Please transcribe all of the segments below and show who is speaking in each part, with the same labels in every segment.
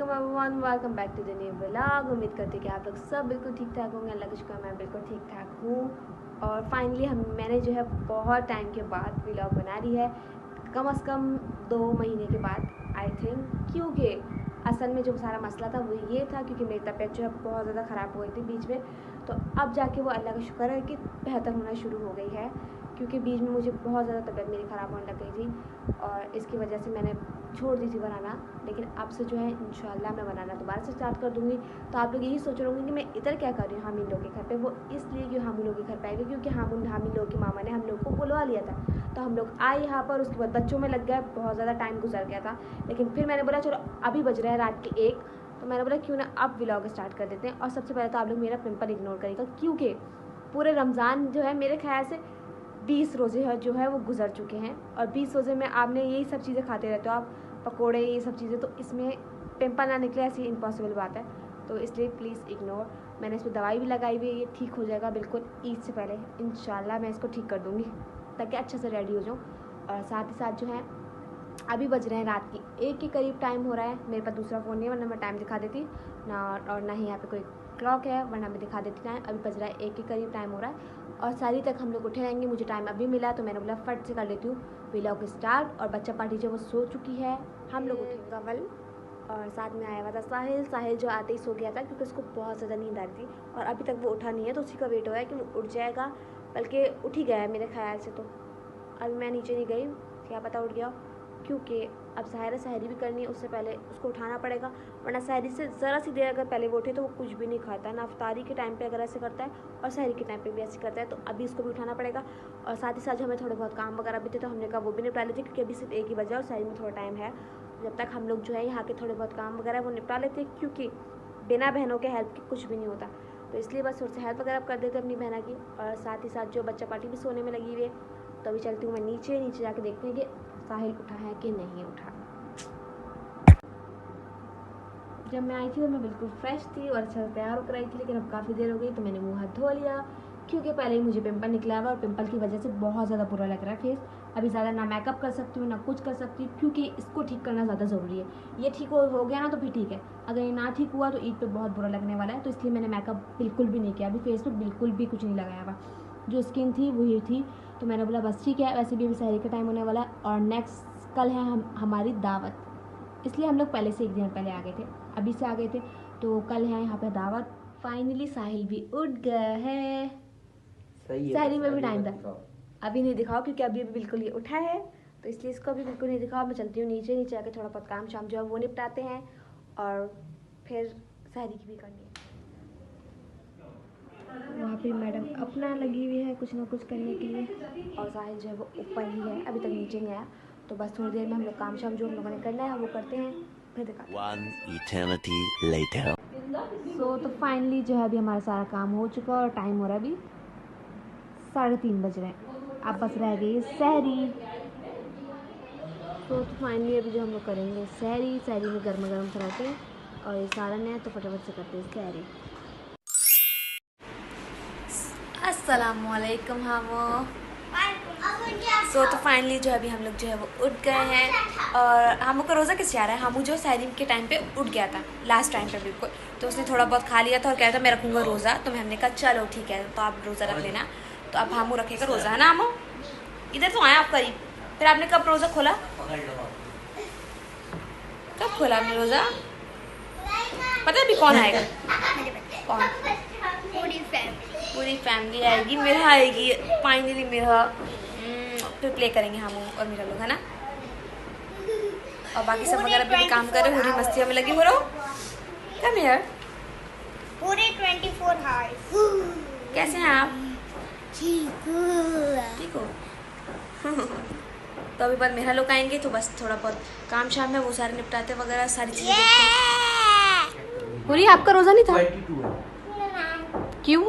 Speaker 1: वालेकुम everyone, welcome back to the new vlog. उम्मीद करती कि आप लोग सब बिल्कुल ठीक ठाक होंगे। अल्लाह का शुक्र मैं बिल्कुल ठीक ठाक हूँ। और फाइनली मैंने जो है बहुत टाइम के बाद व्लॉग बना ली है, कम से कम 2 महीने के बाद आई थिंक। क्योंकि असल में जो सारा मसला था वो ये था क्योंकि मेरी तबीयत जो है बहुत ज़्यादा ख़राब हो गई थी बीच में। तो अब जाके वो अल्लाह का शुक्र है कि बेहतर होना शुरू हो गई है, क्योंकि बीच में मुझे बहुत ज़्यादा तबीयत मेरी ख़राब होने लग गई थी और इसकी वजह से मैंने छोड़ दी थी बनाना। लेकिन अब से जो है इंशाल्लाह मैं बनाना दोबारा से स्टार्ट कर दूँगी। तो आप लोग यही सोच रहे होंगे कि मैं इधर क्या कर रही हूँ हामिद लोग के घर पे। वो इसलिए कि हामिद लोग के घर पे आएगी क्योंकि हामिद लोग की मामा ने हम लोग को बुलवा लिया था। तो हम लोग आए यहाँ पर, उसके बाद बच्चों में लग गया, बहुत ज़्यादा टाइम गुजर गया था। लेकिन फिर मैंने बोला चलो अभी बज रहा है रात के 1, तो मैंने बोला क्यों ना अब व्लॉग स्टार्ट कर देते हैं। और सबसे पहले तो आप लोग मेरा पिंपल इग्नोर करेगा, क्योंकि पूरे रमज़ान जो है मेरे ख्याल से 20 रोज़े जो है वो गुजर चुके हैं। और 20 रोज़े में आपने यही सब चीज़ें खाते रहते हो आप, पकोड़े ये सब चीज़ें, तो इसमें पिंपल ना निकले ऐसी इम्पॉसिबल बात है। तो इसलिए प्लीज़ इग्नोर। मैंने इस पर दवाई भी लगाई हुई है, ये ठीक हो जाएगा बिल्कुल ईद से पहले इंशाल्लाह। मैं इसको ठीक कर दूँगी ताकि अच्छे से रेडी हो जाऊँ। और साथ ही साथ जो है अभी बज रहे हैं रात की 1 के करीब टाइम हो रहा है। मेरे पास दूसरा फ़ोन नहीं है वरना मैं टाइम दिखा देती ना, और ना ही यहाँ पे कोई क्लॉक है वरना मैं दिखा देती टाइम। अभी बज रहा है 1 के करीब टाइम हो रहा है और सारी तक हम लोग उठे रहेंगे। मुझे टाइम अभी मिला तो मैंने बोला फट से कर लेती हूँ व्लॉग स्टार्ट। और बच्चा पार्टी जो वो सो चुकी है, हम लोग उठेंगे कवल। और साथ में आया हुआ था साहिल जो आते ही सो गया था क्योंकि उसको बहुत ज़्यादा नींद आ रही थी और अभी तक वो उठा नहीं है। तो उसी का वेट हो रहा है कि वो उठ जाएगा, बल्कि उठ ही गया है मेरे ख्याल से। तो अभी मैं नीचे नहीं गई, क्या पता उठ गया, क्योंकि अब सहरी भी करनी है, उससे पहले उसको उठाना पड़ेगा। वरना सहरी से ज़रा सी देर अगर पहले वो उठे तो वो कुछ भी नहीं खाता है ना। अफ्तारी के टाइम पे अगर ऐसे करता है और सहरी के टाइम पे भी ऐसे करता है। तो अभी इसको भी उठाना पड़ेगा। और साथ ही साथ हमें थोड़े बहुत काम वगैरह भी थे तो हमने कहा वो भी निपटा लेते, क्योंकि अभी सिर्फ 1 ही बजा और सहरी में थोड़ा टाइम है। जब तक हम लोग जो है यहाँ के थोड़े बहुत काम वगैरह वो निपटा लेते, क्योंकि बिना बहनों के हेल्प के कुछ भी नहीं होता। तो इसलिए बस थोड़ी सी हेल्प वगैरह कर देते अपनी बहना की। और साथ ही साथ जो बच्चा पार्टी भी सोने में लगी हुई है। तो अभी चलती हूँ मैं नीचे जाके देखते हैं कि साहिल उठा है कि नहीं उठा। जब मैं आई थी तो मैं बिल्कुल फ्रेश थी और अच्छा तैयार होकर आई थी, लेकिन अब काफ़ी देर हो गई तो मैंने मुंह हाथ धो लिया, क्योंकि पहले ही मुझे पिंपल निकला हुआ और पिंपल की वजह से बहुत ज़्यादा बुरा लग रहा है फेस। अभी ज़्यादा ना मेकअप कर सकती हूँ ना कुछ कर सकती हूँ, क्योंकि इसको ठीक करना ज़्यादा ज़रूरी है। ये ठीक हो गया ना तो फिर ठीक है, अगर ये ना ठीक हुआ तो ईद पे बहुत बुरा लगने वाला है। तो इसलिए मैंने मेकअप बिल्कुल भी नहीं किया, अभी फेस पर बिल्कुल भी कुछ नहीं लगाया हुआ। जो स्किन थी वही थी। तो मैंने बोला बस ठीक है, वैसे भी अभी सहरी का टाइम होने वाला है और नेक्स्ट कल है हमारी दावत, इसलिए हम लोग पहले से 1 दिन पहले आ गए थे, अभी से आ गए थे। तो कल है यहाँ पे दावत। फाइनली साहिल भी उठ गया है। सहरी में भी टाइम था, अभी नहीं दिखाओ क्योंकि अभी बिल्कुल ये उठा है, तो इसलिए इसको अभी बिल्कुल नहीं दिखाओ। मैं चलती हूँ नीचे आके थोड़ा बहुत काम शाम जो है वो निपटाते हैं और फिर सहरी की भी करनी है। वहाँ पे मैडम अपना लगी हुई है कुछ ना कुछ करने के लिए, और साहिल जो है वो ऊपर ही है, अभी तक नीचे नहीं आया। तो बस थोड़ी देर में हम लोग काम शाम जो हम लोगों ने करना है वो करते हैं, फिर दिखाते हैं।
Speaker 2: 1 eternity later.
Speaker 1: तो फाइनली जो है अभी हमारा सारा काम हो चुका और टाइम हो रहा है अभी 3:30 बज रहे हैं। अब बस रह गई सहरी। तो फाइनली अभी जो हम लोग करेंगे सहरी में गर्मा गर्म पराठे और ये सालन है, तो फटाफट से करते हैं सहरी। अस्सलामुअलैकुम। हाँ वो तो फाइनली जो है अभी हम लोग जो है वो उठ गए हैं। और हमू का रोज़ा किस जा रहा है, हमू जो सहरी के टाइम पे उठ गया था लास्ट टाइम पे बिल्कुल, तो उसने थोड़ा बहुत खा लिया था और कह रहा था मैं रखूँगा रोज़ा। तो हमने कहा चलो ठीक है, तो आप रोज़ा रख लेना। तो अब हमू रखेगा रोज़ा, है ना हमू? इधर तो आए आप करीब। फिर आपने कब रोज़ा खोला, कब खोला आपने रोज़ा? पता है अभी कौन आएगा? कौन? पूरी फैमिली आएगी, मेरा आएगी फाइनली मेरा। फिर प्ले करेंगे हम और मेरा लोग, है ना? और बाकी सब वगैरह भी काम कर रहे हो, पूरी मस्तियों में लगी हो रहो। Come here.
Speaker 3: पूरे 24 आवर्स।
Speaker 1: कैसे हैं आप? ठीक हो? तो अभी बाद मेरा लोग आएंगे तो बस थोड़ा बहुत काम शाम है वो सारे निपटाते वगैरह सारी चीज़ें। पूरी आपका रोज़ा नहीं था?
Speaker 4: 22 है।
Speaker 1: क्यों?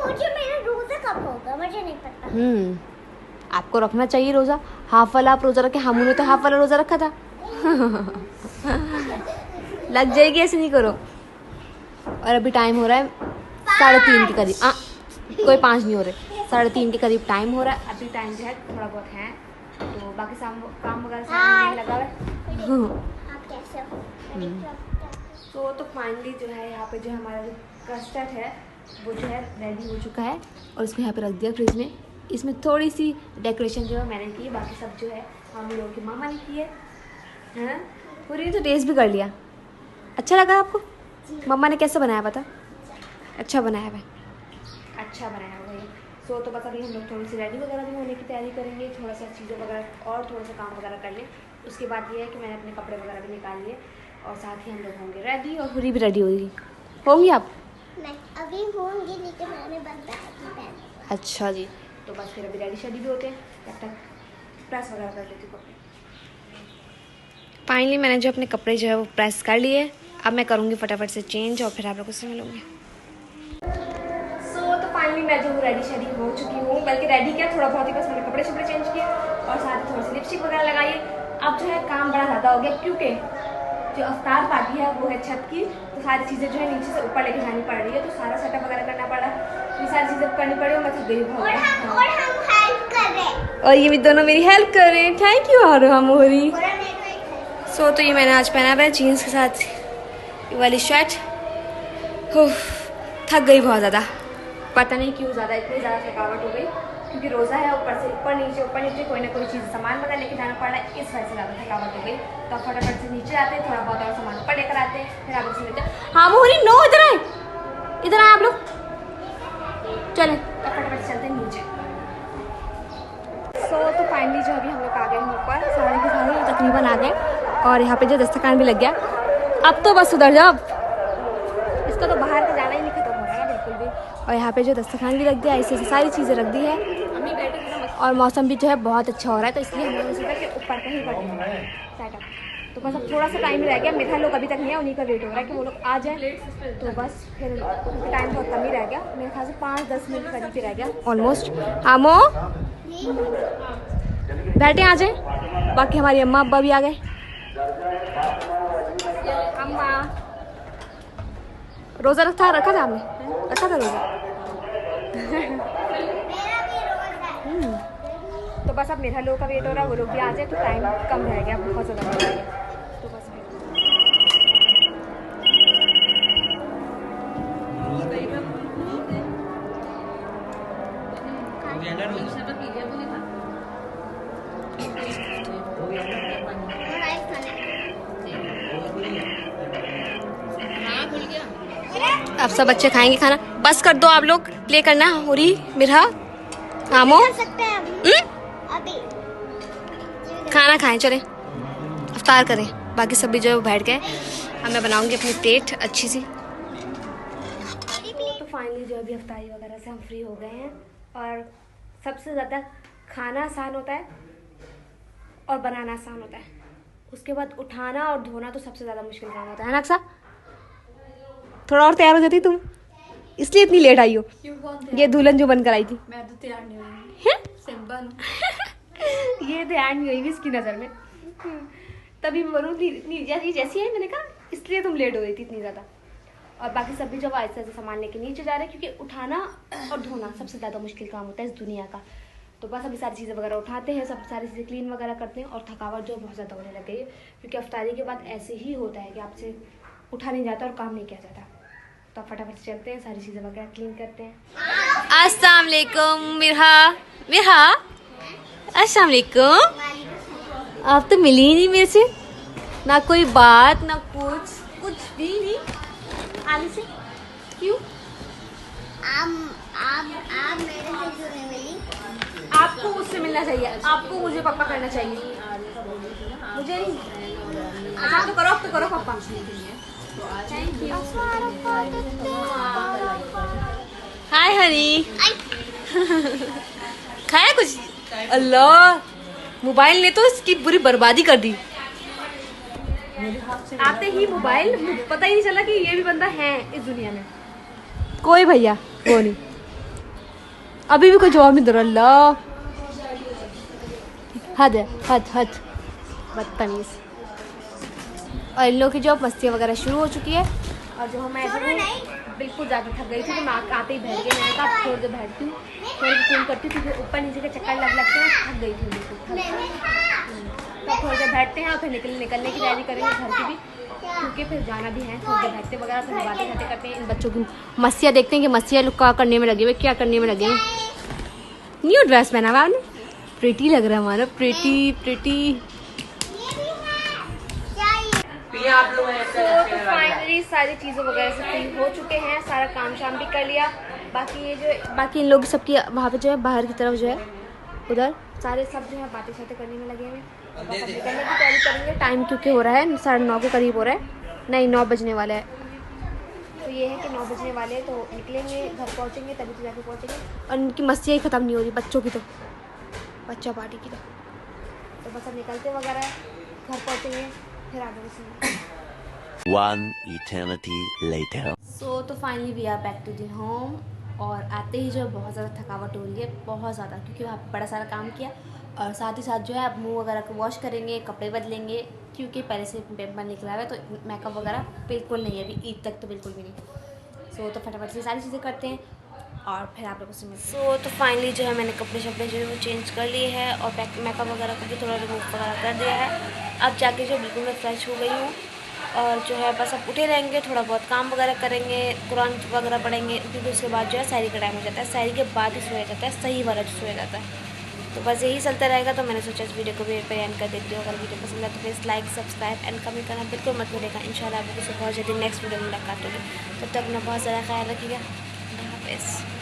Speaker 3: मुझे मेरा रोजा कब होगा मुझे नहीं पता।
Speaker 1: आपको रखना चाहिए रोज़ा, हाफ वाला आप रोज़ा रखे, हमू ने तो हाफ वाला रोज़ा रखा था। लग जाएगी, ऐसे नहीं करो। और अभी टाइम हो रहा है 3:30 के करीब, कोई 5 नहीं हो रहे, 3:30 के करीब टाइम हो रहा है। अभी टाइम जो है थोड़ा बहुत है, तो बाकी काम वगैरह सब लगा हुआ है।
Speaker 3: आप कैसे हो?
Speaker 1: तो फाइनली जो है यहाँ पे जो हमारा जो कस्टर्ड है वो जो है रेडी हो चुका है और उसको यहाँ पे रख दिया फ्रिज में। इसमें थोड़ी सी डेकोरेशन जो है मैंने की है, बाकी सब जो है हम लोगों की मामा ने की है। पूरी तो टेस्ट भी कर लिया। अच्छा लगा आपको? मम्मा ने कैसे बनाया पता? अच्छा बनाया है, अच्छा बनाया हुआ है। तो बस अभी हम लोग थोड़ी सी रेडी वगैरह भी होने की तैयारी करेंगे, थोड़ा सा चीज़ें वगैरह और थोड़ा सा काम वगैरह कर लें। उसके बाद ये है कि मैंने अपने कपड़े वगैरह भी निकाल लिए और साथ ही हम लोग होंगे रेडी और हुरी भी रेडी होगी। होंगी आप?
Speaker 3: नहीं अभी होंगी लेकिन मैंने बस बैग पहना।
Speaker 1: अच्छा जी, तो बस फिर अभी रेडी शेडी भी होते हैं, तब तक प्रेस वगैरह कर लेती हूँ कपड़े। फाइनली मैंने जो अपने कपड़े जो है वो प्रेस कर लिए। अब मैं करूँगी फटाफट से चेंज और फिर आप लोगों से मिलूँगी। तो फाइनली मैं जो रेडी शेडी हो चुकी हूँ, बल्कि रेडी किया थोड़ा बहुत ही, बस मैंने कपड़े शपड़े चेंज किए और साथ ही थोड़ी सी लिपस्टिक वगैरह लगाई। अब जो है काम बड़ा ज़्यादा हो गया क्योंकि जो अफ्तार पार्टी है वो है छत की, तो सारी चीज़ें जो है नीचे से ऊपर लेके जानी पड़ रही है, तो सारा सेटअप वगैरह करना पड़ा, ये सारी चीज़ें करनी पड़ी और मैं थक गई बहुत।
Speaker 3: और हम हेल्प कर रहे हैं
Speaker 1: और ये भी दोनों मेरी हेल्प कर रहे हैं। थैंक यू और हम हो रही। तो ये मैंने आज पहना हुआ है जीन्स के साथ ये वाली शर्ट। थक गई बहुत ज़्यादा, पता नहीं क्यों इतनी ज़्यादा थकावट हो गई क्योंकि रोज़ा है, ऊपर से ऊपर नीचे कोई ना कोई चीज़ सामान वगैरह लेके जाना पड़ रहा है, इस वजह से ज़्यादा थकावट हो गई। तो आप फटाफट से नीचे आते हैं, थोड़ा बहुत और सामान ऊपर लेकर आते हैं, फिर आप उसमें लेते हैं। हाँ मोहरी नो, इधर आए आप लोग, चलें तो फटाफट चलते हैं नीचे। तो फाइनली जो अभी हम लोग आ गए हैं ऊपर, सारे के सारे तकरीबन आ गए और यहाँ पे जो दस्तरखान भी लग गया। अब तो बस उधर जाओ, इसको तो बाहर का जाना ही नहीं खत्म हो रहा है बिल्कुल भी। और यहाँ पे जो दस्तरखान भी रख दिया, ऐसे सारी चीज़ें रख दी है और मौसम भी जो है बहुत अच्छा हो रहा है, तो इसलिए हम लोगों ने सोचा कि ऊपर का ही करेंगे सेटअप। तो बस अब थोड़ा सा टाइम रह गया, मेरा लोग अभी तक नहीं है, उन्हीं का वेट हो रहा है कि वो लोग आ जाए, तो बस फिर टाइम बहुत कम ही रह गया, मेरे ख्याल से 5-10 मिनट करीब ही रह गया ऑलमोस्ट। आमो बैठे आ जाए, बाकी हमारी अम्मा अब्बा भी आ गए। अम्मा रोज़ा रखा था आपने? रखा था रोज़ा? तो बस अब मेरा लोग का वेट हो रहा है, वो लोग भी आ जाए तो टाइम कम रह गया, बहुत ज़्यादा रह गया। तो बस अब सब बच्चे खाएंगे खाना। बस कर दो आप लोग, प्ले करना हो रही मेरा आमो।
Speaker 3: अभी
Speaker 1: खाना खाएं, चले अफ्तार करें, बाकी सब भी जो बैठ गए। अब मैं बनाऊंगी अपनी प्लेट अच्छी सी। तो फाइनली जो अभी अफ्तारी वगैरह से हम फ्री हो गए हैं और सबसे ज़्यादा खाना आसान होता है और बनाना आसान होता है, उसके बाद उठाना और धोना तो सबसे ज़्यादा मुश्किल काम होता है ना अक्सा? थोड़ा और तैयार हो जाती तुम, इसलिए इतनी लेट आई हो। ये दुल्हन जो बनकर आई थी,
Speaker 4: मैं तो तैयार नहीं हुई,
Speaker 1: ये ध्यान नहीं हुई इसकी नज़र में, तभी मैं बोलूँ जैसी है, मैंने कहा इसलिए तुम लेट हो गई थी इतनी ज़्यादा। और बाकी सभी जब ऐसे ऐसे सामान लेके नीचे जा रहे हैं क्योंकि उठाना और धोना सबसे ज़्यादा मुश्किल काम होता है इस दुनिया का। तो बस अभी सारी चीज़ें वगैरह उठाते हैं, सब सारी चीज़ें क्लीन वगैरह करते हैं और थकावट जो बहुत ज़्यादा होने लग गई है क्योंकि अफ्तारी के बाद ऐसे ही होता है कि आपसे उठा नहीं जाता और काम नहीं किया जाता। तो फटाफट से चलते हैं, सारी चीज़ें वगैरह क्लीन करते हैं। अस्सलाम वालेकुम मिरहा, अस्सलाम वालेकुम। आप तो मिली ही नहीं मेरे से, ना कोई बात ना कुछ भी नहीं। आली से क्यों?
Speaker 3: आप मेरे से क्यों नहीं मिली?
Speaker 1: आपको मुझसे मिलना चाहिए, आपको मुझे पापा करना चाहिए, मुझे नहीं। अच्छा तो करो पापा। Thank you. हाय हनी, खाया कुछ? अल्लाह, मोबाइल ने तो इसकी पूरी बर्बादी कर दी। आते ही मोबाइल, पता ही नहीं चला कि ये भी बंदा है इस दुनिया में। कोई भैया वो नहीं, अभी भी कोई जवाब नहीं दे रहा। अल्लाह, हद बदतमीज। और इन लोगों की जो मस्तियाँ वगैरह शुरू हो चुकी है और जो मैं बिल्कुल ज़्यादा थक गई थी, तो मैं आते ही बैठ गई। मैंने कहा थोड़ी देर बैठती हूँ, थोड़ी फोन करती हूँ क्योंकि ऊपर नीचे के चक्कर लगते हैं, थक गई थी बिल्कुल। थोड़ी देर बैठते हैं और फिर निकलने की तैयारी करेंगे घर की भी, क्योंकि फिर जाना भी है। थोड़ी देर बैठते वगैरह फिर बातें करते हैं। इन बच्चों की मस्तियाँ देखते हैं कि मस्तियाँ लोग क्या करने में लगे हुए, क्या करने में लगे हुए। न्यू ड्रेस पहना हुआ आपने, प्रिटी लग रहा है हमारा, प्रिटी। तो फाइनली सारी चीज़ें वगैरह सब फ्री हो चुके हैं, सारा काम शाम भी कर लिया। बाकी इन लोग सबकी वहाँ पे जो है बाहर की तरफ जो है उधर सारे सब जो है बातें करने में लगे हुए। बस अब निकलने की तैयारी करेंगे। टाइम क्योंकि हो रहा है 9:30 के करीब हो रहा है, नहीं 9 बजने वाला है। तो ये है कि 9 बजने वाले हैं, तो निकलेंगे, घर पहुँचेंगे तभी तो जाके पहुँचेंगे। और इनकी मस्तियाँ ही ख़त्म नहीं हो रही बच्चों की, तो बच्चा पार्टी की तो बस अब निकलते वगैरह घर पहुँचेंगे फिर आगे बस।
Speaker 2: One eternity later.
Speaker 1: तो finally we are back to the home. और आते ही जो है बहुत ज़्यादा थकावट हो रही है, बहुत ज़्यादा, क्योंकि वहाँ बड़ा सारा काम किया। और साथ ही साथ जो है अब मुँह वगैरह को वॉश करेंगे, कपड़े बदलेंगे, क्योंकि पहले से पेपर निकला हुआ है, तो मेकअप वगैरह बिल्कुल नहीं है अभी, ईद तक तो बिल्कुल भी नहीं। तो फटाफट से सारी चीज़ें करते हैं और फिर आप लोगों से मिलते। तो फाइनली जो है मैंने कपड़े शपड़े जो है वो चेंज कर लिए हैं और मेकअप वगैरह को भी थोड़ा रिमूव वगैरह कर दिया है। अब जाके जो बिल्कुल मैं फ्रेश हो गई हूँ और जो है बस अब उठे रहेंगे, थोड़ा बहुत काम वगैरह करेंगे, कुरान वगैरह पढ़ेंगे, क्योंकि उसके बाद जो है सहरी का टाइम हो जाता है। सहरी के बाद ही सोया जाता है, सही वाला जो सोया जाता है। तो बस यही चलता रहेगा। तो मैंने सोचा इस वीडियो को भी एंड कर देती हूँ। अगर वीडियो पसंद है तो please like, subscribe and comment करना बिल्कुल मत भूलिएगा। इंशाल्लाह आप लोगों से बहुत जल्दी नेक्स्ट वीडियो में मुलाकात होगी। तब तक अपना बहुत ज़्यादा ख्याल रखिएगा। अल्लाह हाफ़िज़।